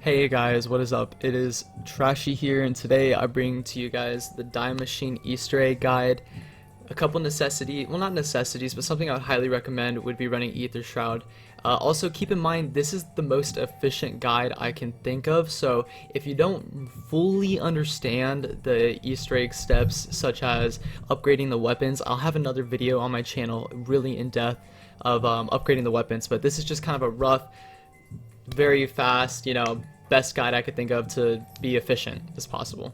Hey guys, what is up? It is Trashy here, and today I bring to you guys the Die Machine Easter egg guide. A couple not necessities, but something I would highly recommend would be running Aether Shroud. Also keep in mind, this is the most efficient guide I can think of, so if you don't fully understand the Easter egg steps, such as upgrading the weapons, I'll have another video on my channel really in depth of upgrading the weapons, but this is just kind of a rough, very fast, best guide I could think of to be efficient as possible.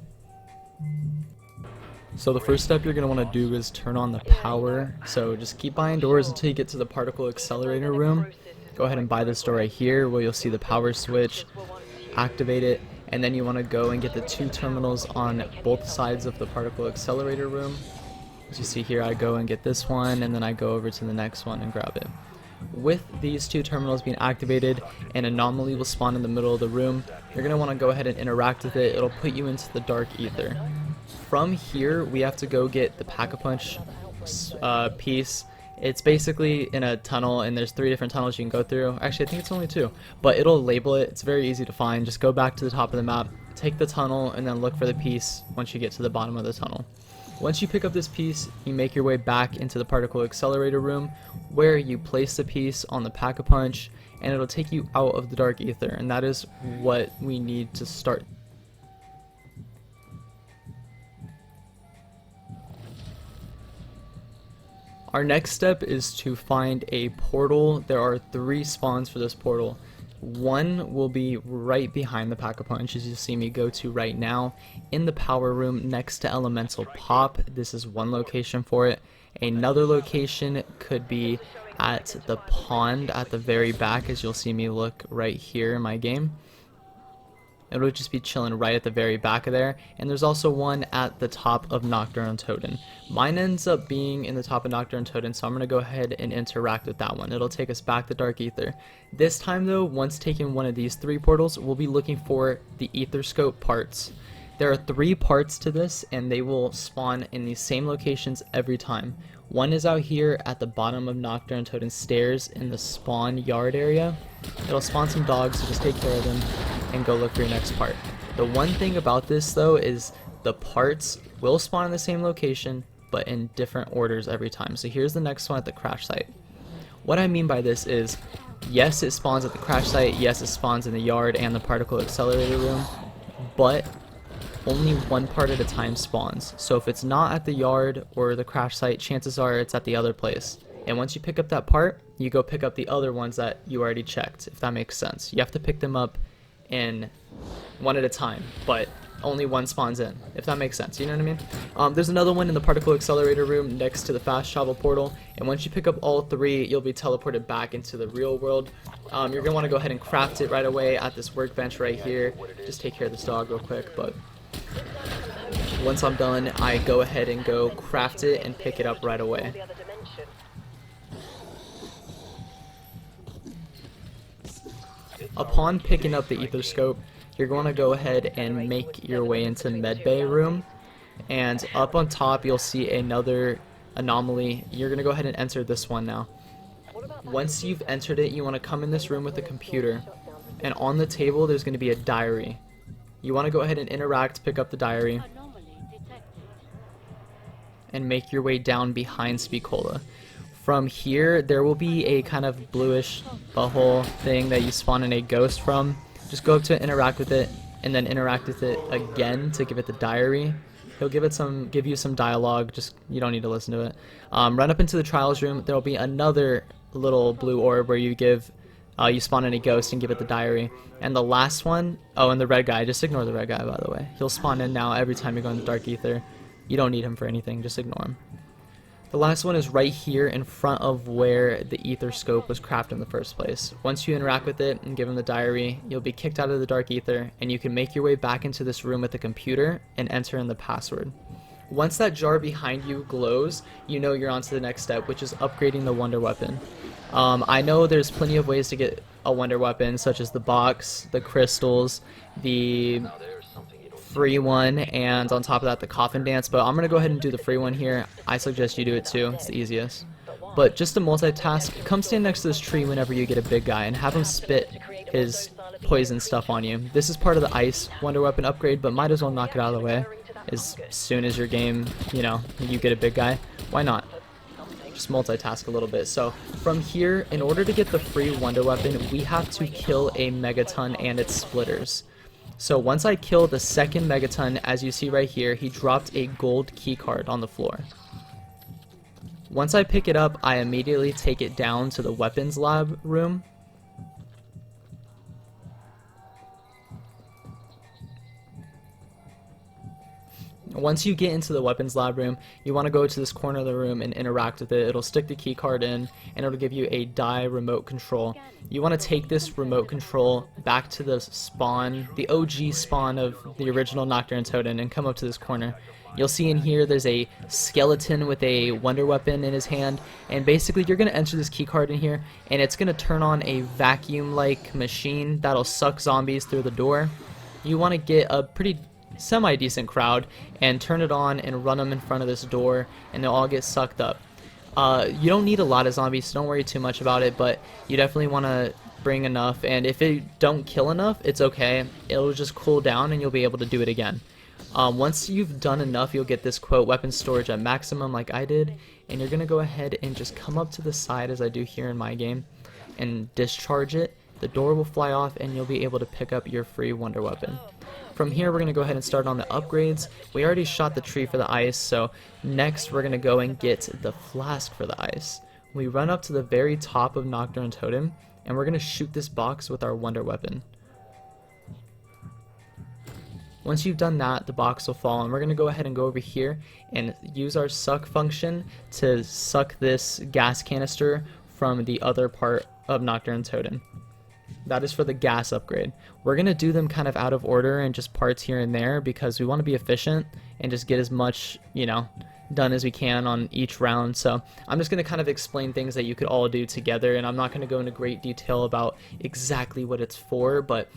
So the first step you're going to want to do is turn on the power. So just keep buying doors until you get to the particle accelerator room. Go ahead and buy this door right here where you'll see the power switch. Activate it, and then you want to go and get the two terminals on both sides of the particle accelerator room. As you see here, I go and get this one, and then I go over to the next one and grab it. With these two terminals being activated, an anomaly will spawn in the middle of the room. You're going to want to go ahead and interact with it. It'll put you into the dark ether. From here, we have to go get the Pack-a-Punch piece. It's basically in a tunnel, and there's 3 different tunnels you can go through. Actually, I think it's only 2, but it'll label it. It's very easy to find. Just go back to the top of the map, take the tunnel, and then look for the piece once you get to the bottom of the tunnel. Once you pick up this piece, you make your way back into the particle accelerator room, where you place the piece on the Pack-a-Punch, and it'll take you out of the dark ether, and that is what we need to start. Our next step is to find a portal. There are 3 spawns for this portal. One will be right behind the Pack-a-Punch, as you see me go to right now, in the power room next to Elemental Pop. This is one location for it. Another location could be at the pond at the very back, as you'll see me look right here in my game. It'll just be chilling right at the very back of there. And there's also one at the top of Nocturne Totem. Mine ends up being in the top of Nocturne Totem, so I'm going to go ahead and interact with that one. It'll take us back to Dark Ether. This time though, once taking one of these 3 portals, we'll be looking for the Ether Scope parts. There are 3 parts to this, and they will spawn in these same locations every time. One is out here at the bottom of Nocturne Totem stairs in the spawn yard area. It'll spawn some dogs, so just take care of them and go look for your next part. The one thing about this though is the parts will spawn in the same location, but in different orders every time. So here's the next one at the crash site. What I mean by this is, yes, it spawns at the crash site, yes, it spawns in the yard and the particle accelerator room, but only one part at a time spawns. So if it's not at the yard or the crash site, chances are it's at the other place. And once you pick up that part, you go pick up the other ones that you already checked, if that makes sense. You have to pick them up in one at a time, but only one spawns in, if that makes sense, you know what I mean? There's another one in the particle accelerator room next to the fast travel portal, and once you pick up all 3, you'll be teleported back into the real world. You're going to want to go ahead and craft it right away at this workbench right here. Just take care of this dog real quick, but once I'm done, I go ahead and go craft it and pick it up right away. Upon picking up the Ether Scope, you're going to go ahead and make your way into Medbay room, and up on top you'll see another anomaly. You're going to go ahead and enter this one now. Once you've entered it, you want to come in this room with a computer, and on the table there's going to be a diary. You want to go ahead and interact, pick up the diary, and make your way down behind Spicola. From here, there will be a kind of bluish butthole thing that you spawn in a ghost from. Just go up to it, interact with it, and then interact with it again to give it the diary. He'll give you some dialogue, just you don't need to listen to it. Run up into the trials room. There will be another little blue orb where you spawn in a ghost and give it the diary. And the last one, oh, and the red guy, just ignore the red guy, by the way. He'll spawn in now every time you go into Dark Ether. You don't need him for anything, just ignore him. The last one is right here in front of where the Ether Scope was crafted in the first place. Once you interact with it and give him the diary, you'll be kicked out of the Dark Ether, and you can make your way back into this room with the computer and enter in the password. Once that jar behind you glows, you know you're on to the next step, which is upgrading the Wonder Weapon. I know there's plenty of ways to get a Wonder Weapon, such as the box, the crystals, the free one, and on top of that the coffin dance, but I'm gonna go ahead and do the free one here. I suggest you do it too, it's the easiest. But just to multitask, come stand next to this tree whenever you get a big guy and have him spit his poison stuff on you. This is part of the ice wonder weapon upgrade, but might as well knock it out of the way as soon as your game, you know, you get a big guy. Why not? Just multitask a little bit. So from here, in order to get the free wonder weapon, we have to kill a megaton and its splitters. So once I kill the second megaton, as you see right here, he dropped a gold key card on the floor. Once I pick it up, I immediately take it down to the weapons lab room. Once you get into the weapons lab room, you want to go to this corner of the room and interact with it. It'll stick the key card in, and it'll give you a die remote control. You want to take this remote control back to the spawn, the OG spawn of the original Nocturne Totem, and come up to this corner. You'll see in here there's a skeleton with a wonder weapon in his hand, and basically you're going to enter this key card in here, and it's going to turn on a vacuum-like machine that'll suck zombies through the door. You want to get a pretty semi-decent crowd and turn it on and run them in front of this door, and they'll all get sucked up. You don't need a lot of zombies, so don't worry too much about it, but you definitely want to bring enough, and if it don't kill enough, it's okay. It'll just cool down and you'll be able to do it again. Once you've done enough, you'll get this quote, weapon storage at maximum, like I did, and you're gonna go ahead and just come up to the side as I do here in my game and discharge it. The door will fly off and you'll be able to pick up your free wonder weapon. From here, we're going to go ahead and start on the upgrades. We already shot the tree for the ice, so next we're going to go and get the flask for the ice. We run up to the very top of Nocturne Totem, and we're going to shoot this box with our wonder weapon. Once you've done that, the box will fall, and we're going to go ahead and go over here and use our suck function to suck this gas canister from the other part of Nocturne Totem. That is for the gas upgrade. We're going to do them kind of out of order and just parts here and there because we want to be efficient and just get as much, you know, done as we can on each round. So I'm just going to kind of explain things that you could all do together, and I'm not going to go into great detail about exactly what it's for, but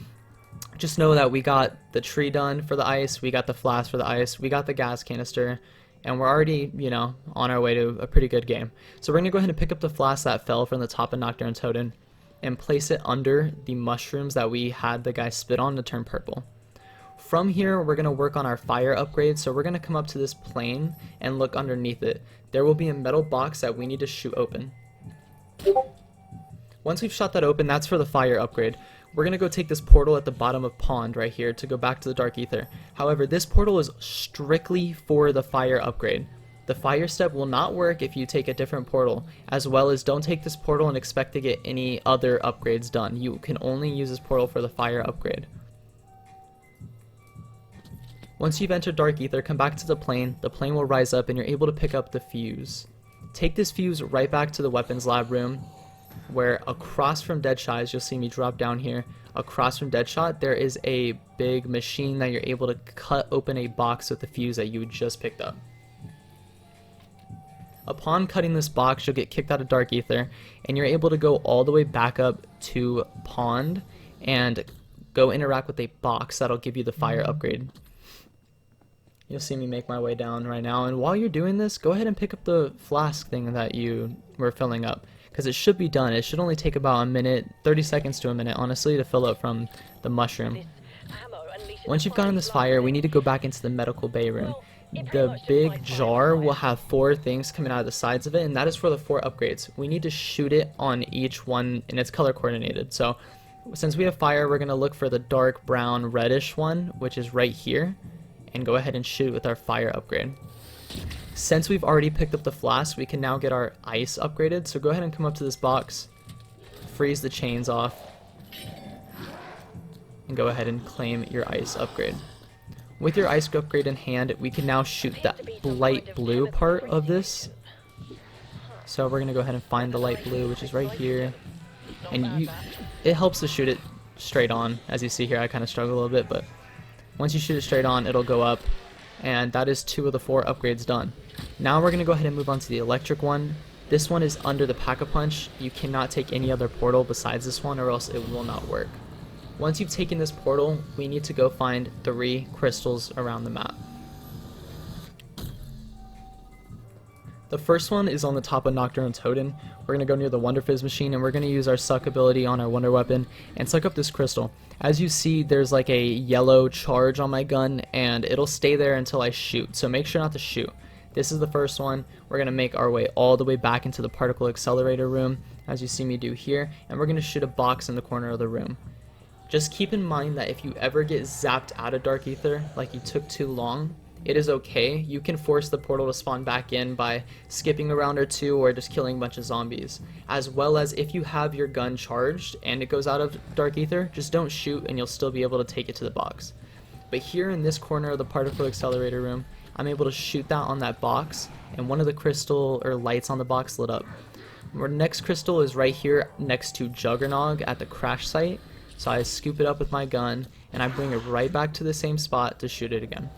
just know that we got the tree done for the ice, we got the flask for the ice, we got the gas canister, and we're already, you know, on our way to a pretty good game. So we're going to go ahead and pick up the flask that fell from the top of Nocturne Totem and place it under the mushrooms that we had the guy spit on to turn purple. From here, we're going to work on our fire upgrade, so we're going to come up to this plane and look underneath it. There will be a metal box that we need to shoot open. Once we've shot that open, that's for the fire upgrade. We're going to go take this portal at the bottom of pond right here to go back to the dark ether. However, this portal is strictly for the fire upgrade. The fire step will not work if you take a different portal, as well as don't take this portal and expect to get any other upgrades done. You can only use this portal for the fire upgrade. Once you've entered dark ether, come back to the plane will rise up and you're able to pick up the fuse. Take this fuse right back to the weapons lab room, where across from Deadshot, as you'll see me drop down here, across from Deadshot, there is a big machine that you're able to cut open a box with the fuse that you just picked up. Upon cutting this box, you'll get kicked out of dark ether, and you're able to go all the way back up to pond and go interact with a box that'll give you the fire upgrade. You'll see me make my way down right now, and while you're doing this, go ahead and pick up the flask thing that you were filling up, because it should be done. It should only take about a minute, 30 seconds to a minute, honestly, to fill up from the mushroom. Once you've gotten this fire, we need to go back into the medical bay room. The big jar will have 4 things coming out of the sides of it, and that is for the 4 upgrades. We need to shoot it on each one, and it's color coordinated. So since we have fire, we're going to look for the dark brown reddish one, which is right here, and go ahead and shoot with our fire upgrade. Since we've already picked up the flask, we can now get our ice upgraded. So go ahead and come up to this box, freeze the chains off, and go ahead and claim your ice upgrade. With your ice upgrade in hand, we can now shoot that light blue part of this. So we're going to go ahead and find the light blue, which is right here. And it helps to shoot it straight on. As you see here, I kind of struggle a little bit, but once you shoot it straight on, it'll go up. And that is 2 of the 4 upgrades done. Now we're going to go ahead and move on to the electric one. This one is under the Pack-a-Punch. You cannot take any other portal besides this one, or else it will not work. Once you've taken this portal, we need to go find 3 crystals around the map. The first one is on the top of Nocturne Totem. We're going to go near the Wonder Fizz machine, and we're going to use our suck ability on our Wonder Weapon and suck up this crystal. As you see, there's like a yellow charge on my gun, and it'll stay there until I shoot, so make sure not to shoot. This is the first one. We're going to make our way all the way back into the particle accelerator room, as you see me do here, and we're going to shoot a box in the corner of the room. Just keep in mind that if you ever get zapped out of Dark Ether, like you took too long, it is okay. You can force the portal to spawn back in by skipping a round or two or just killing a bunch of zombies. As well as if you have your gun charged and it goes out of Dark Ether, just don't shoot and you'll still be able to take it to the box. But here in this corner of the particle accelerator room, I'm able to shoot that on that box, and one of the crystal or lights on the box lit up. Our next crystal is right here next to Juggernog at the crash site. So I scoop it up with my gun and I bring it right back to the same spot to shoot it again.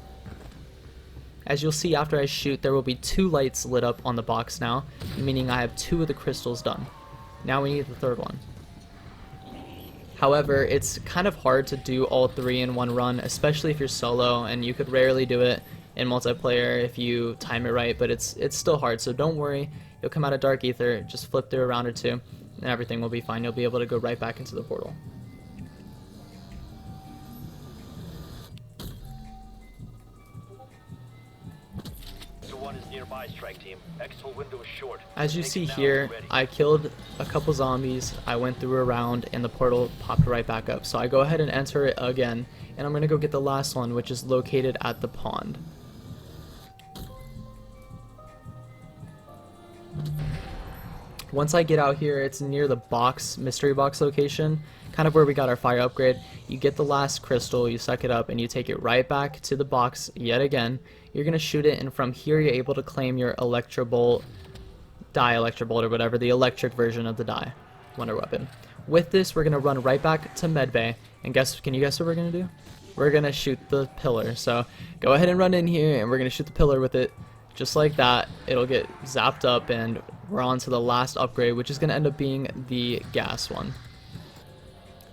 As you'll see, after I shoot, there will be 2 lights lit up on the box now, meaning I have 2 of the crystals done. Now we need the third one. However, it's kind of hard to do all 3 in one run, especially if you're solo, and you could rarely do it in multiplayer if you time it right, but it's still hard, so don't worry. You'll come out of Dark Ether, just flip through a round or 2, and everything will be fine. You'll be able to go right back into the portal. As you see here, I killed a couple zombies, I went through a round, and the portal popped right back up. So I go ahead and enter it again, and I'm going to go get the last one, which is located at the pond. Once I get out here, it's near the box, mystery box location, kind of where we got our fire upgrade. You get the last crystal, you suck it up, and you take it right back to the box yet again. You're going to shoot it, and from here you're able to claim your Electrobolt, Electrobolt or whatever, the electric version of the die Wonder Weapon. With this, we're going to run right back to Medbay, and can you guess what we're going to do? We're going to shoot the pillar. So go ahead and run in here, and we're going to shoot the pillar with it. Just like that, it'll get zapped up, and we're on to the last upgrade, which is going to end up being the gas one.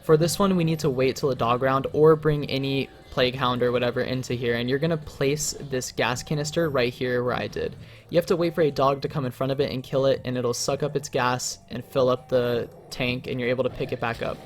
For this one, we need to wait till a dog round or bring any plague hound or whatever into here, and you're going to place this gas canister right here where I did. You have to wait for a dog to come in front of it and kill it, and it'll suck up its gas and fill up the tank, and you're able to pick it back up.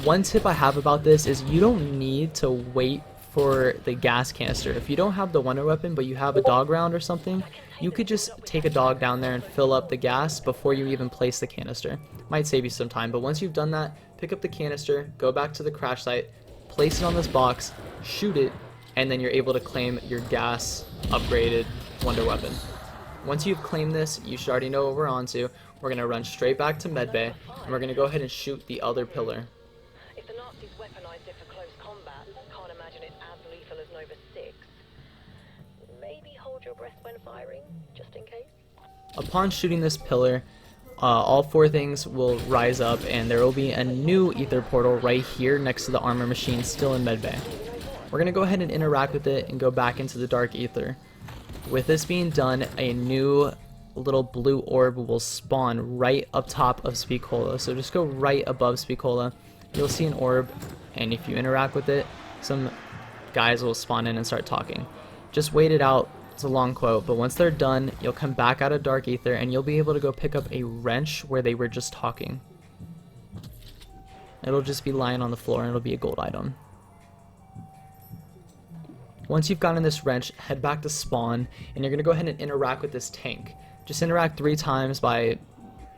One tip I have about this is you don't need to wait for the gas canister. If you don't have the Wonder Weapon but you have a dog round or something, you could just take a dog down there and fill up the gas before you even place the canister. Might save you some time, but once you've done that, pick up the canister, go back to the crash site, place it on this box, shoot it, and then you're able to claim your gas upgraded Wonder Weapon. Once you've claimed this, you should already know what we're on to. We're going to run straight back to Medbay, and we're going to go ahead and shoot the other pillar. If the Nazis weaponized it for close combat, can't imagine it's as lethal as Nova 6. Maybe hold your breath when firing, just in case. Upon shooting this pillar, all 4 things will rise up, and there will be a new ether portal right here next to the armor machine, still in Medbay. We're going to go ahead and interact with it and go back into the dark ether. With this being done, a new little blue orb will spawn right up top of Spicola. So just go right above Spicola. You'll see an orb, and if you interact with it, some guys will spawn in and start talking. Just wait it out. It's a long quote, but once they're done, you'll come back out of Dark Ether, and you'll be able to go pick up a wrench where they were just talking. It'll just be lying on the floor, and it'll be a gold item. Once you've gotten this wrench, head back to spawn, and you're going to go ahead and interact with this tank. Just interact 3 times by,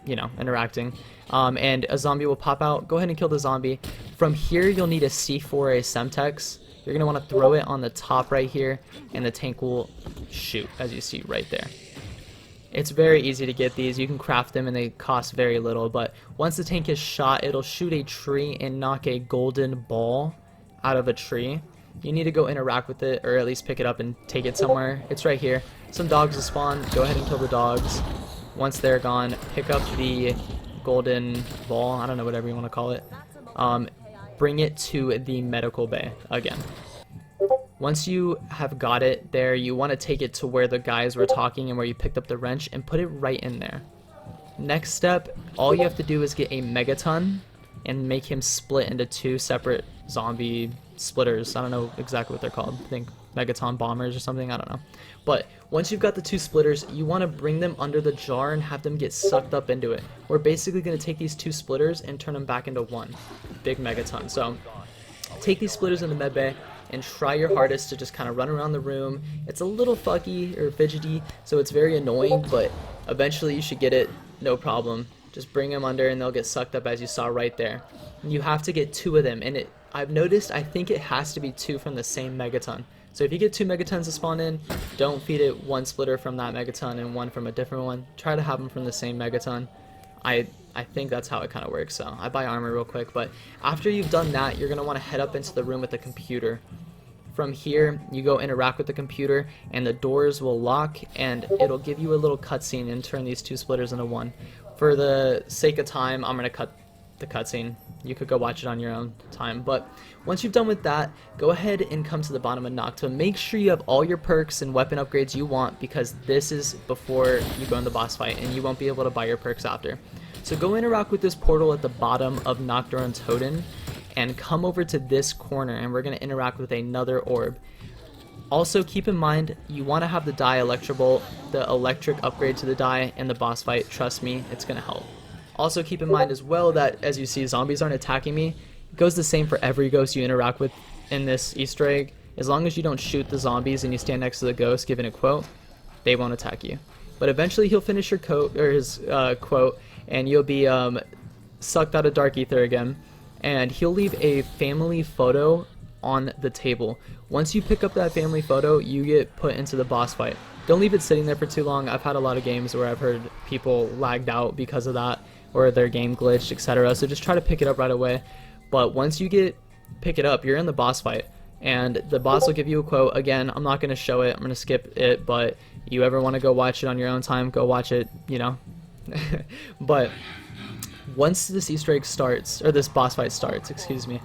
interacting. And a zombie will pop out. Go ahead and kill the zombie. From here, you'll need a C4 or a Semtex. You're going to want to throw it on the top right here, and the tank will shoot, as you see right there. It's very easy to get these. You can craft them, and they cost very little. But once the tank is shot, it'll shoot a tree and knock a golden ball out of a tree. You need to go interact with it, or at least pick it up and take it somewhere. It's right here. Some dogs will spawn. Go ahead and kill the dogs. Once they're gone, pick up the golden ball. I don't know, whatever you want to call it. Bring it to the medical bay again. Once you have got it there, you want to take it to where the guys were talking and where you picked up the wrench, and put it right in there. Next step, all you have to do is get a megaton, and make him split into two separate zombie splitters. I don't know exactly what they're called. I think Megaton bombers or something, I don't know. But once you've got the two splitters, you want to bring them under the jar and have them get sucked up into it. We're basically going to take these two splitters and turn them back into one big Megaton. So take these splitters in the medbay and try your hardest to just kind of run around the room. It's a little fuggy or fidgety, so it's very annoying, but eventually you should get it, no problem. Just bring them under and they'll get sucked up, as you saw right there. And you have to get two of them, and I've noticed, I think it has to be two from the same Megaton. So if you get two Megatons to spawn in, don't feed it one splitter from that Megaton and one from a different one. Try to have them from the same Megaton. I think that's how it kind of works. So I buy armor real quick, but after you've done that, you're going to want to head up into the room with the computer. From here, you go interact with the computer, and the doors will lock, and it'll give you a little cutscene and turn these two splitters into one. For the sake of time, I'm going to cut the cutscene. You could go watch it on your own time, but once you've done with that, go ahead and come to the bottom of Noctua. Make sure you have all your perks and weapon upgrades you want, because this is before you go in the boss fight, and you won't be able to buy your perks after. So go interact with this portal at the bottom of Noctua and Toten, and come over to this corner, and we're going to interact with another orb. Also keep in mind, you want to have the die Electrobolt, the electric upgrade to the die, in the boss fight. Trust me, it's going to help. Also keep in mind as well that, as you see, zombies aren't attacking me. It goes the same for every ghost you interact with in this Easter egg. As long as you don't shoot the zombies and you stand next to the ghost giving a quote, they won't attack you. But eventually he'll finish your his quote, and you'll be sucked out of Dark Ether again. And he'll leave a family photo on the table. Once you pick up that family photo, you get put into the boss fight. Don't leave it sitting there for too long. I've had a lot of games where I've heard people lagged out because of that, or their game glitched, etc. So just try to pick it up right away. But once you pick it up, you're in the boss fight, and the boss will give you a quote. Again, I'm not going to show it, I'm going to skip it, but you ever want to go watch it on your own time, go watch it, you know. But once this Easter egg starts, or this boss fight starts, excuse me,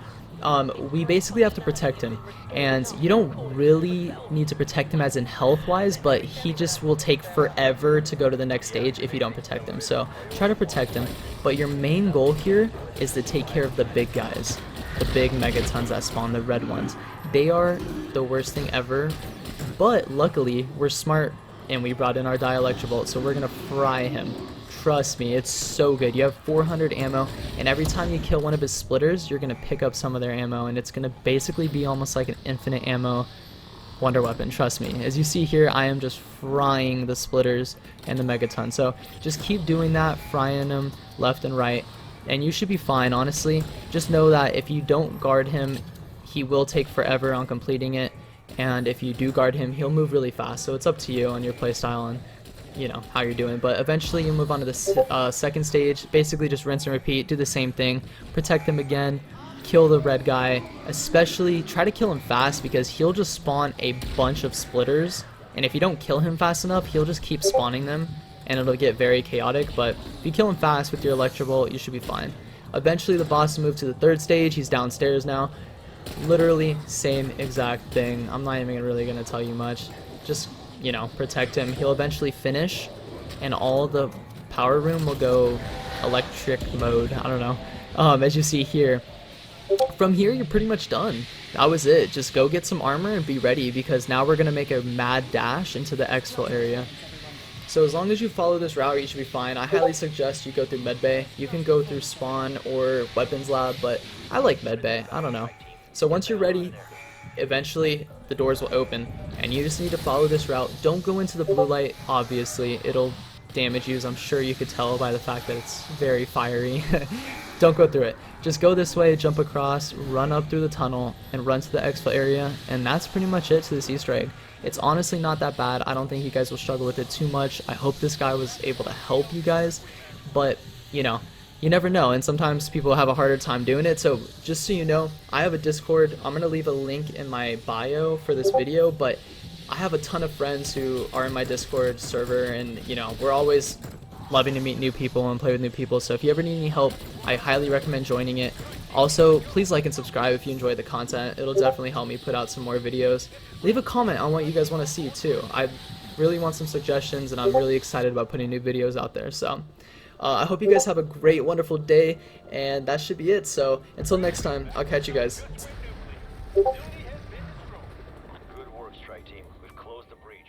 we basically have to protect him, and you don't really need to protect him as in health wise, but he just will take forever to go to the next stage if you don't protect him. So try to protect him, but your main goal here is to take care of the big guys, the big Megatons that spawn, the red ones. They are the worst thing ever, but luckily we're smart and we brought in our die Electrobolt, so we're gonna fry him. Trust me, it's so good. You have 400 ammo, and every time you kill one of his splitters, you're going to pick up some of their ammo, and it's going to basically be almost like an infinite ammo wonder weapon. Trust me. As you see here, I am just frying the splitters and the Megaton. So just keep doing that, frying them left and right, and you should be fine, honestly. Just know that if you don't guard him, he will take forever on completing it, and if you do guard him, he'll move really fast. So it's up to you on your playstyle and you know how you're doing, but eventually you move on to the second stage. Basically just rinse and repeat, do the same thing, protect him again, kill the red guy, especially try to kill him fast, because he'll just spawn a bunch of splitters, and if you don't kill him fast enough, he'll just keep spawning them, and it'll get very chaotic. But if you kill him fast with your Electrobolt, you should be fine. Eventually the boss moved to the third stage. He's downstairs now. Literally same exact thing. I'm not even really gonna tell you much. Just, you know, protect him. He'll eventually finish, and all the power room will go electric mode. I don't know. As you see here, from here you're pretty much done. That was it. Just go get some armor and be ready, because now we're gonna make a mad dash into the exfil area. So as long as you follow this route, you should be fine. I highly suggest you go through medbay. You can go through spawn or weapons lab, but I like medbay. I don't know. So once you're ready, eventually the doors will open, and you just need to follow this route. Don't go into the blue light, obviously. It'll damage you, as I'm sure you could tell by the fact that it's very fiery. Don't go through it. Just go this way, jump across, run up through the tunnel, and run to the exfil area, and that's pretty much it to this Easter egg. It's honestly not that bad. I don't think you guys will struggle with it too much. I hope this guy was able to help you guys, but you know, you never know, and sometimes people have a harder time doing it. So just so you know, I have a Discord. I'm going to leave a link in my bio for this video, but I have a ton of friends who are in my Discord server, and you know, we're always loving to meet new people and play with new people. So if you ever need any help, I highly recommend joining it. Also, please like and subscribe if you enjoy the content. It'll definitely help me put out some more videos. Leave a comment on what you guys want to see too. I really want some suggestions, and I'm really excited about putting new videos out there. So I hope you guys have a great, wonderful day, and that should be it. So until next time, I'll catch you guys. Good work, strike team. We've closed the breach.